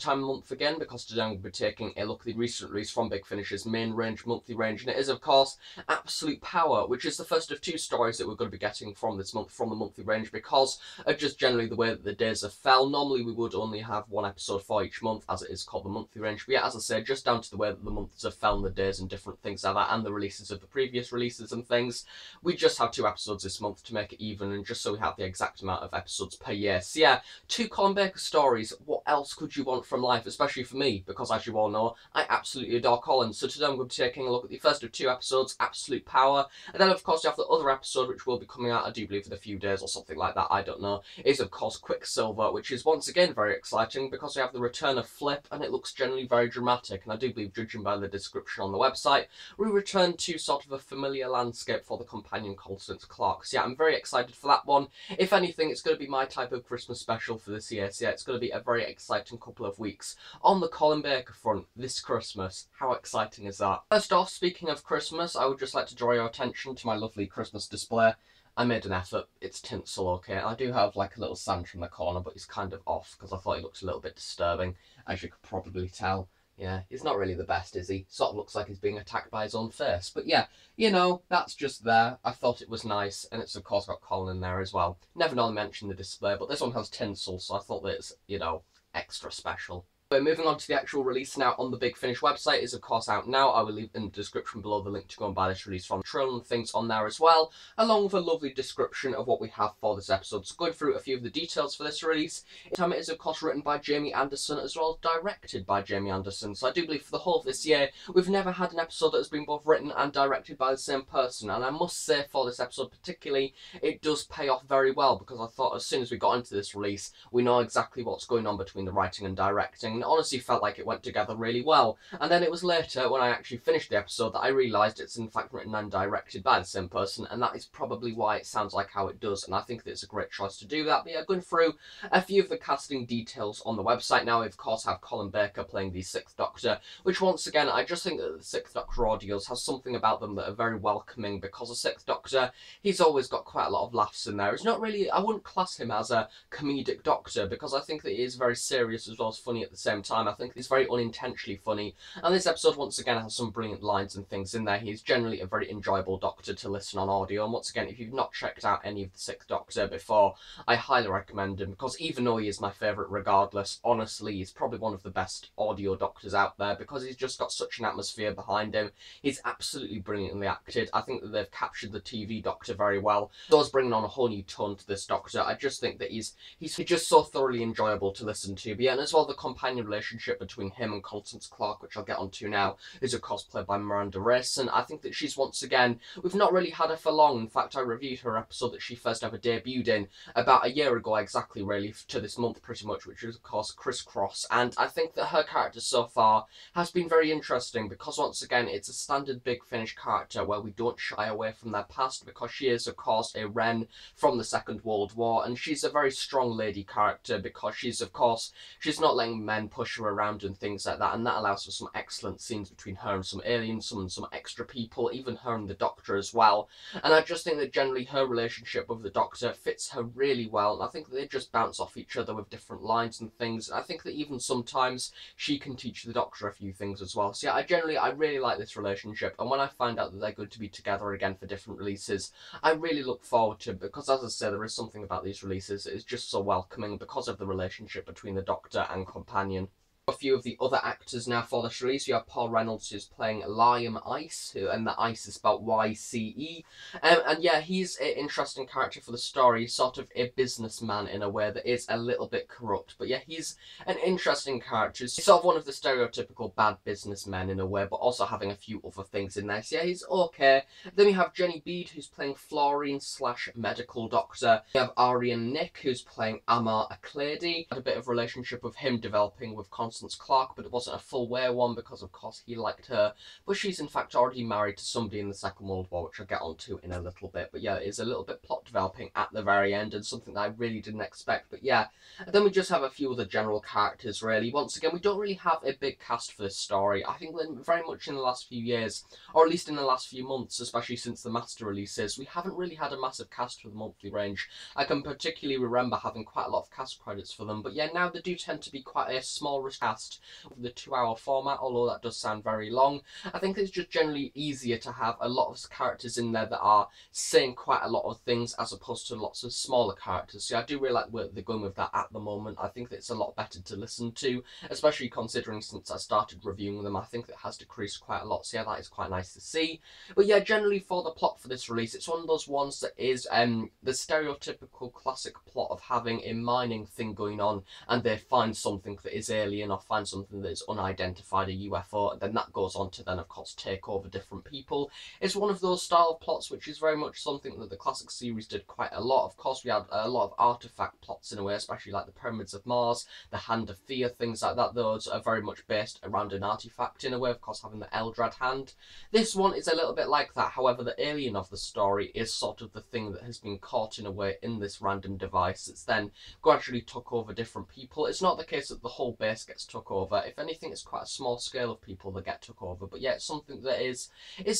time of month again, because today I'm going to be taking a look at the recent release from Big Finish's main range, monthly range, and it is, of course, Absolute Power, which is the first of two stories that we're going to be getting from this month, from the monthly range, because of just generally the way that the days have fell. Normally we would only have one episode for each month, as it is called the monthly range, but yeah, as I said, just down to the way that the months have fell and the days and different things like that, and the releases of the previous releases and things, we just have 2 episodes this month to make it even, and just so we have the exact amount of episodes per year. So yeah, 2 Colin Baker stories. What else could you want from life, especially for me, because as you all know, I absolutely adore Colin. So today I'm going to be taking a look at the first of 2 episodes, Absolute Power, and then of course you have the other episode, which will be coming out, I do believe, in a few days or something like that, I don't know, is of course Quicksilver, which is once again very exciting because we have the return of Flip, and it looks generally very dramatic, and I do believe, judging by the description on the website, we return to sort of a familiar landscape for the companion Constance Clark. So yeah, I'm very excited for that one. If anything, it's going to be my type of Christmas special for this year, so yeah, it's going to be a very exciting couple of weeks on the Colin Baker front this Christmas. How exciting is that? First off, speaking of Christmas, I would just like to draw your attention to my lovely Christmas display. I made an effort. It's tinsel, okay? I do have like a little Santa in the corner, but he's kind of off because I thought he looked a little bit disturbing, as you could probably tell. Yeah, he's not really the best, is he? Sort of looks like he's being attacked by his own face. But yeah, you know, that's just there. I thought it was nice, and it's of course got Colin in there as well. Never normally mention the display, but this one has tinsel, so I thought that it's, you know, extra special. But moving on to the actual release now on the Big Finish website is of course out now. I will leave in the description below the link to go and buy this release from Trill and things on there as well, along with a lovely description of what we have for this episode. So going through a few of the details for this release, it is of course written by Jamie Anderson as well as directed by Jamie Anderson. So I do believe for the whole of this year, we've never had an episode that has been both written and directed by the same person. And I must say for this episode particularly, it does pay off very well, because I thought as soon as we got into this release, we know exactly what's going on between the writing and directing. It honestly felt like it went together really well. And then it was later, when I actually finished the episode, that I realised it's in fact written and directed by the same person, and that is probably why it sounds like how it does, and I think that it's a great choice to do that. But yeah, going through a few of the casting details on the website now, we of course have Colin Baker playing the 6th Doctor, which once again, I just think that the 6th Doctor audios has something about them that are very welcoming, because the 6th Doctor, he's always got quite a lot of laughs in there. It's not really, I wouldn't class him as a comedic Doctor, because I think that he is very serious as well as funny at the same time. I think he's very unintentionally funny, and this episode once again has some brilliant lines and things in there. He's generally a very enjoyable Doctor to listen on audio, and once again, if you've not checked out any of the 6th Doctor before, I highly recommend him, because even though he is my favourite regardless, honestly, he's probably one of the best audio Doctors out there, because he's just got such an atmosphere behind him. He's absolutely brilliantly acted. I think that they've captured the TV Doctor very well. It does bring on a whole new tone to this Doctor. I just think that he's just so thoroughly enjoyable to listen to. But yeah, and as well, the companion relationship between him and Constance Clark, which I'll get onto now, is of course played by Miranda Race, and I think that she's once again, we've not really had her for long. In fact, I reviewed her episode that she first ever debuted in about a year ago exactly, really, to this month pretty much, which is of course Crisscross, and I think that her character so far has been very interesting, because once again, it's a standard Big Finish character where we don't shy away from their past, because she is of course a Wren from the Second World War, and she's a very strong lady character, because she's of course, she's not letting men push her around and things like that, and that allows for some excellent scenes between her and some aliens, some extra people, even her and the Doctor as well. And I just think that generally her relationship with the Doctor fits her really well, and I think that they just bounce off each other with different lines and things. And I think that even sometimes she can teach the Doctor a few things as well. So yeah, I really like this relationship, and when I find out that they're going to be together again for different releases, I really look forward to it, because as I say, there is something about these releases that is just so welcoming because of the relationship between the Doctor and companion. A few of the other actors now for this release. We have Paul Reynolds, who's playing Liam Ice, and the Ice is spelled Y-C-E. And yeah, he's an interesting character for the story. He's sort of a businessman in a way that is a little bit corrupt. But yeah, he's an interesting character. He's sort of one of the stereotypical bad businessmen in a way, but also having a few other things in there. So yeah, he's okay. Then we have Jenny Bede, who's playing Florine/medical doctor. We have Arian Nick, who's playing Amar Aclady. Had a bit of relationship with him developing with Constance Clark, but it wasn't a full wear one, because of course he liked her, but she's in fact already married to somebody in the Second World War, which I'll get onto in a little bit. But yeah, it is a little bit plot developing at the very end, and something that I really didn't expect. But yeah, and then we just have a few other general characters really. Once again, we don't really have a big cast for this story. I think that very much in the last few years, or at least in the last few months, especially since the Master releases, we haven't really had a massive cast for the monthly range. I can particularly remember having quite a lot of cast credits for them, but yeah, now they do tend to be quite a small restricted cast with the 2-hour format, although that does sound very long. I think it's just generally easier to have a lot of characters in there that are saying quite a lot of things as opposed to lots of smaller characters. So I do really like where they're going with that at the moment. I think that it's a lot better to listen to, especially considering since I started reviewing them, I think that has decreased quite a lot. So yeah, that is quite nice to see. But yeah, generally for the plot for this release, it's one of those ones that is the stereotypical classic plot of having a mining thing going on and they find something that is alien or find something that is unidentified, a UFO, and then that goes on to then of course take over different people. It's one of those style of plots which is very much something that the classic series did quite a lot. Of course, we had a lot of artifact plots in a way, especially like the Pyramids of Mars, the Hand of Fear, things like that. Those are very much based around an artifact in a way, of course having the Eldrad hand. This one is a little bit like that, however the alien of the story is sort of the thing that has been caught in a way in this random device that's then gradually took over different people. It's not the case that the whole base gets took over. If anything, it's quite a small scale of people that get took over, but yeah, it's something that is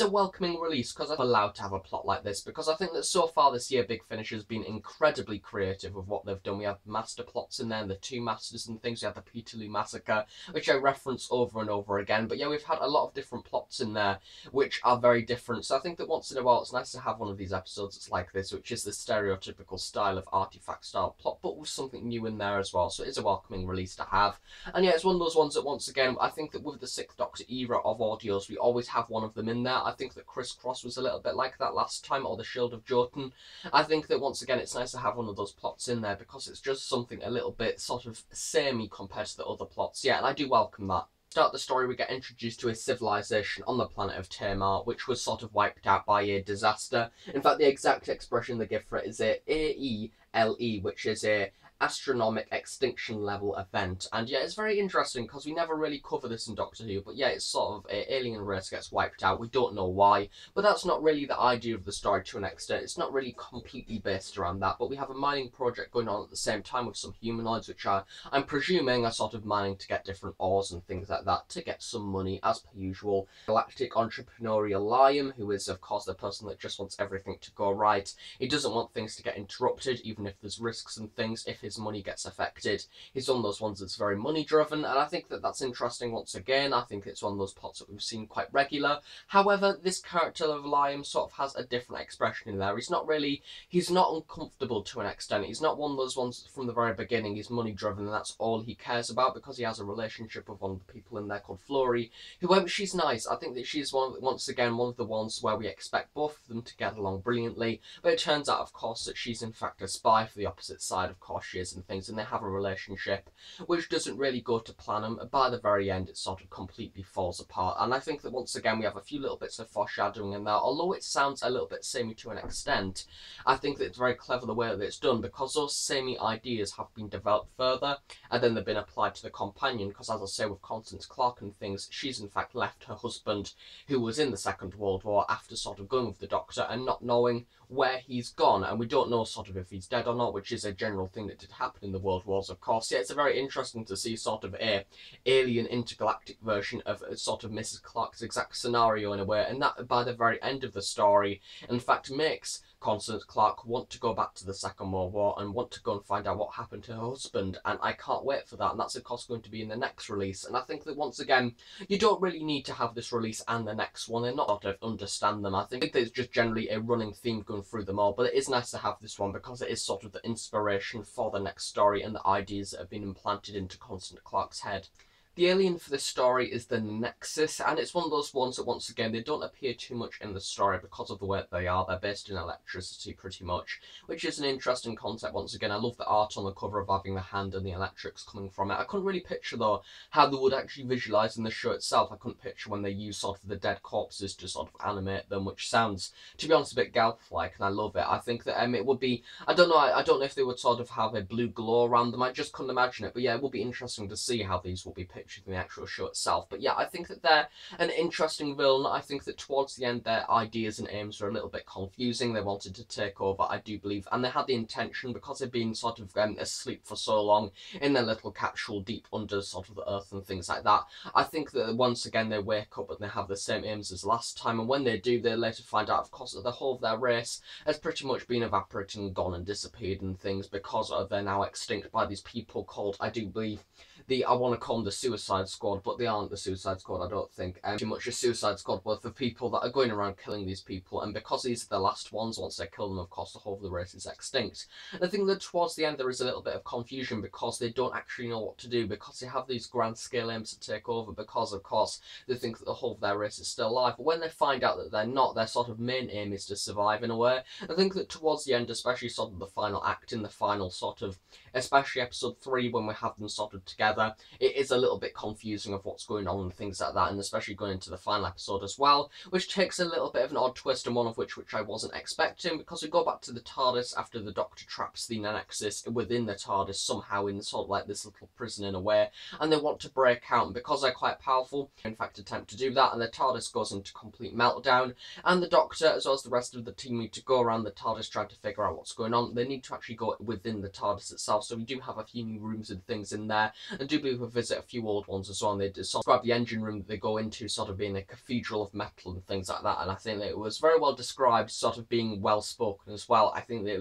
a welcoming release because I'm allowed to have a plot like this, because I think that so far this year Big Finish has been incredibly creative with what they've done. We have master plots in there, and the two masters and things. We have the Peterloo Massacre, which I reference over and over again, but yeah, we've had a lot of different plots in there which are very different. So I think that once in a while it's nice to have one of these episodes that's like this, which is the stereotypical style of artifact style plot, but with something new in there as well. So it is a welcoming release to have. And yeah, it's one of those ones that once again, I think that with the Sixth Doctor era of audios, we always have one of them in there. I think that Criss Cross was a little bit like that last time, or the Shield of Jotun. I think that once again it's nice to have one of those plots in there because it's just something a little bit sort of samey compared to the other plots. Yeah, and I do welcome that. Start the story, we get introduced to a civilization on the planet of Tamar, which was sort of wiped out by a disaster. In fact, the exact expression they give for it is a AELE, which is a astronomic extinction level event. And yeah, it's very interesting because we never really cover this in Doctor Who, but yeah, it's sort of an alien race gets wiped out. We don't know why, but that's not really the idea of the story to an extent. It's not really completely based around that, but we have a mining project going on at the same time with some humanoids, which I'm presuming are sort of mining to get different ores and things like that to get some money, as per usual. Galactic entrepreneurial Liam, who is of course the person that just wants everything to go right. He doesn't want things to get interrupted, even if there's risks and things. If his money gets affected, he's one of those ones that's very money driven, and I think that that's interesting. Once again, I think it's one of those plots that we've seen quite regular. However, this character of Liam sort of has a different expression in there. He's not uncomfortable to an extent. He's not one of those ones from the very beginning. He's money driven and that's all he cares about, because he has a relationship with one of the people in there called Flory, who she's nice. I think that she's once again one of the ones where we expect both of them to get along brilliantly, but it turns out of course that she's in fact a spy for the opposite side. Of course she is, and things, and they have a relationship which doesn't really go to plan, and by the very end it sort of completely falls apart. And I think that once again we have a few little bits of foreshadowing in there, although it sounds a little bit samey to an extent. I think that it's very clever the way that it's done, because those samey ideas have been developed further and then they've been applied to the companion, because as I say with Constance Clark and things, she's in fact left her husband, who was in the Second World War, after sort of going with the Doctor and not knowing where he's gone, and we don't know sort of if he's dead or not, which is a general thing that did happen in the World Wars, of course. Yeah, it's very interesting to see sort of a alien intergalactic version of sort of Mrs. Clark's exact scenario in a way, and that by the very end of the story in fact makes Constance Clark want to go back to the Second World War and want to go and find out what happened to her husband, and I can't wait for that, and that's of course going to be in the next release. And I think that once again you don't really need to have this release and the next one and not sort of understand them. I think there's just generally a running theme going through them all, but it is nice to have this one because it is sort of the inspiration for the next story and the ideas that have been implanted into Constance Clark's head. The alien for this story is the Nexus, and it's one of those ones that once again they don't appear too much in the story because of the way they are. They're based in electricity pretty much, which is an interesting concept. Once again, I love the art on the cover of having the hand and the electrics coming from it. I couldn't really picture though how they would actually visualise in the show itself. I couldn't picture when they use sort of the dead corpses to sort of animate them, which sounds, to be honest, a bit Galf-like, and I love it. I think that it would be, I don't know if they would sort of have a blue glow around them. I just couldn't imagine it, but yeah, it would be interesting to see how these will be pictured in the actual show itself. But yeah, I think that they're an interesting villain. I think that towards the end their ideas and aims were a little bit confusing. They wanted to take over, I do believe, and they had the intention, because they've been sort of asleep for so long in their little capsule deep under sort of the earth and things like that. I think that once again they wake up and they have the same aims as last time, and when they do, they later find out of course that the whole of their race has pretty much been evaporated and gone and disappeared and things, because they're now extinct by these people called, I do believe, I want to call them the Suicide Squad, but they aren't the Suicide Squad, I don't think. Too much a Suicide Squad worth of people that are going around killing these people, and because these are the last ones, once they kill them, of course, the whole of the race is extinct. And I think that towards the end there is a little bit of confusion because they don't actually know what to do, because they have these grand scale aims to take over, because, of course, they think that the whole of their race is still alive. But when they find out that they're not, their sort of main aim is to survive in a way. I think that towards the end, especially sort of the final act, in the final sort of, especially episode 3, when we have them sort of together, it is a little bit confusing of what's going on and things like that, and especially going into the final episode as well, which takes a little bit of an odd twist, and one of which I wasn't expecting, because we go back to the TARDIS after the Doctor traps the Nexus within the TARDIS somehow in sort of like this little prison in a way, and they want to break out, and because they're quite powerful, in fact attempt to do that, and the TARDIS goes into complete meltdown, and the Doctor as well as the rest of the team need to go around the TARDIS trying to figure out what's going on. They need to actually go within the TARDIS itself, so we do have a few new rooms and things in there, and do believe we'll visit a few old ones as well, and they describe the engine room that they go into sort of being a cathedral of metal and things like that, and I think that it was very well described, sort of being well spoken as well. I think that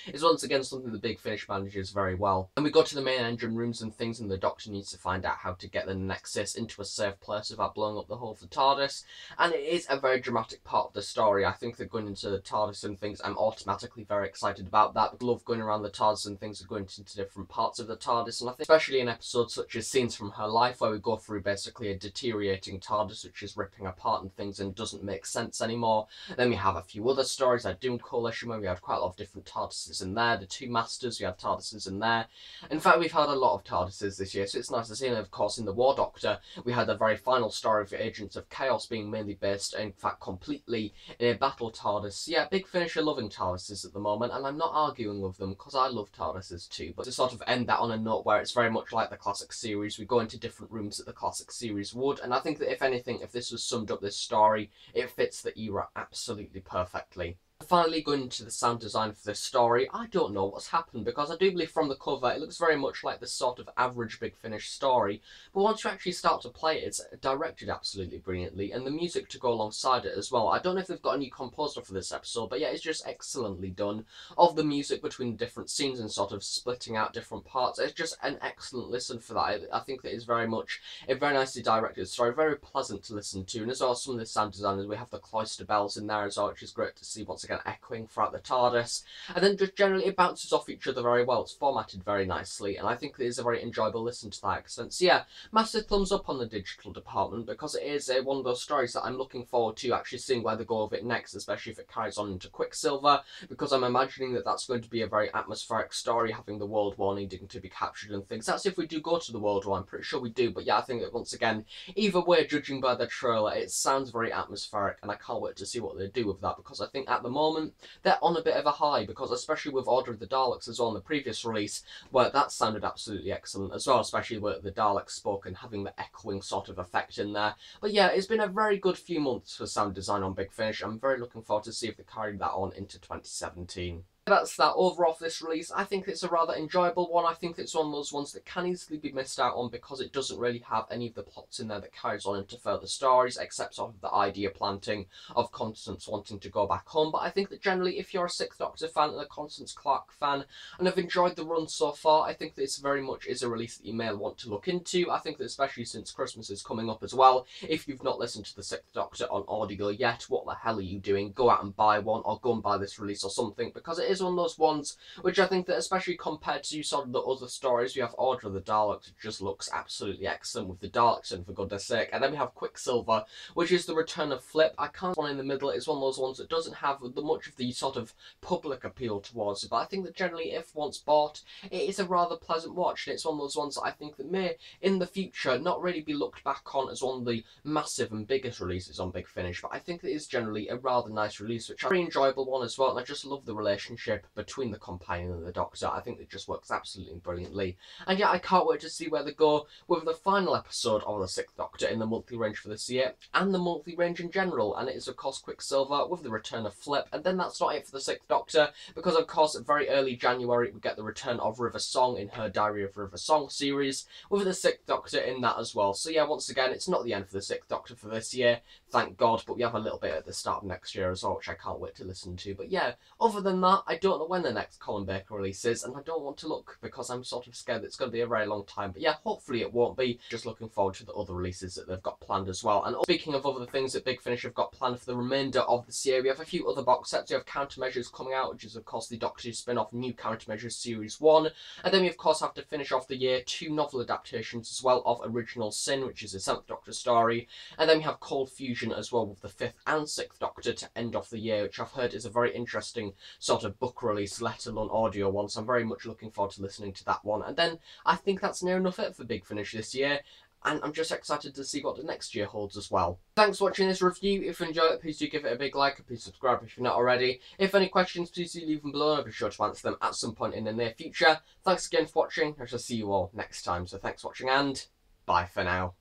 it's once again something the Big Finish manages very well. And we go to the main engine rooms and things, and the Doctor needs to find out how to get the Nexus into a safe place without blowing up the whole of the TARDIS, and it is a very dramatic part of the story. I think that going into the TARDIS and things, I'm automatically very excited about that. I love going around the TARDIS and things, and going into different parts of the TARDIS, and I think especially in episodes such as Scenes from Her Life, where we go through basically a deteriorating TARDIS which is ripping apart and things and doesn't make sense anymore. Then we have a few other stories like Doom Coalition, where we had quite a lot of different TARDISes in there. The Two Masters, we had TARDISes in there. In fact, we've had a lot of TARDISes this year, so it's nice to see. And of course, in the War Doctor, we had the very final story of Agents of Chaos being mainly based, in fact, completely in a battle TARDIS. Yeah, Big Finish are loving TARDISes at the moment, and I'm not arguing with them, because I love TARDISes too. But to sort of end that on a note where it's very much like the classic series, we go into different rooms that the classic series would, and I think that if anything, if this was summed up this story, it fits the era absolutely perfectly. Finally, going into the sound design for this story, I don't know what's happened, because I do believe from the cover it looks very much like this sort of average Big Finish story, but once you actually start to play it, it's directed absolutely brilliantly, and the music to go alongside it as well. I don't know if they've got a new composer for this episode, but yeah, it's just excellently done. Of the music between different scenes and sort of splitting out different parts, it's just an excellent listen for that. I think that is very much a very nicely directed story, very pleasant to listen to, and as well as some of the sound designers, we have the cloister bells in there as well, which is great to see once again echoing throughout the TARDIS, and then just generally it bounces off each other very well. It's formatted very nicely, and I think it is a very enjoyable listen to that extent. So yeah, massive thumbs up on the digital department, because it is one of those stories that I'm looking forward to actually seeing where they go with it next, especially if it carries on into Quicksilver, because I'm imagining that that's going to be a very atmospheric story, having the World War needing to be captured and things. That's if we do go to the World War, I'm pretty sure we do, but yeah, I think that once again, either way, judging by the trailer, it sounds very atmospheric, and I can't wait to see what they do with that, because I think at the moment they're on a bit of a high, because especially with Order of the Daleks as well in the previous release, where that sounded absolutely excellent as well, especially with the Daleks spoke and having the echoing sort of effect in there. But yeah, it's been a very good few months for sound design on Big Finish. I'm very looking forward to see if they carry that on into 2017. That's that overall for this release. I think it's a rather enjoyable one. I think it's one of those ones that can easily be missed out on, because it doesn't really have any of the plots in there that carries on into further stories, except sort of the idea planting of Constance wanting to go back home. But I think that generally, if you're a Sixth Doctor fan and a Constance Clark fan and have enjoyed the run so far, I think this very much is a release that you may want to look into. I think that especially since Christmas is coming up as well, if you've not listened to the Sixth Doctor on audio yet, what the hell are you doing? Go out and buy one, or go and buy this release or something, because it is one of those ones which I think that, especially compared to sort of the other stories, we have Order of the Daleks, it just looks absolutely excellent with the Daleks in, for goodness sake, and then we have Quicksilver, which is the return of Flip. I can't one in the middle. It's one of those ones that doesn't have much of the sort of public appeal towards it, but I think that generally, if once bought, it is a rather pleasant watch, and it's one of those ones that I think that may in the future not really be looked back on as one of the massive and biggest releases on Big Finish, but I think it is generally a rather nice release, which is a very enjoyable one as well, and I just love the relationship between the companion and the Doctor. I think it just works absolutely brilliantly, and yeah, I can't wait to see where they go with the final episode of the Sixth Doctor in the monthly range for this year, and the monthly range in general, and it is of course Quicksilver with the return of Flip, and then that's not it for the Sixth Doctor, because of course very early January we get the return of River Song in her Diary of River Song series, with the Sixth Doctor in that as well. So yeah, once again, it's not the end for the Sixth Doctor for this year, thank God, but we have a little bit at the start of next year as well, which I can't wait to listen to. But yeah, other than that, I don't know when the next Colin Baker release is, and I don't want to look because I'm sort of scared that it's going to be a very long time. But yeah, hopefully it won't be. Just looking forward to the other releases that they've got planned as well. And speaking of other things that Big Finish have got planned for the remainder of this year, we have a few other box sets. We have Countermeasures coming out, which is of course the Doctor Who spin-off New Countermeasures Series 1. And then we of course have to finish off the year 2 novel adaptations as well of Original Sin, which is a 7th Doctor story. And then we have Cold Fusion as well with the 5th and 6th Doctor to end off the year, which I've heard is a very interesting sort of book release, let alone audio one. So I'm very much looking forward to listening to that one. And then I think that's near enough it for Big Finish this year. And I'm just excited to see what the next year holds as well. Thanks for watching this review. If you enjoyed it, please do give it a big like and please subscribe if you're not already. If any questions, please do leave them below and I'll be sure to answer them at some point in the near future. Thanks again for watching. I shall see you all next time. So thanks for watching and bye for now.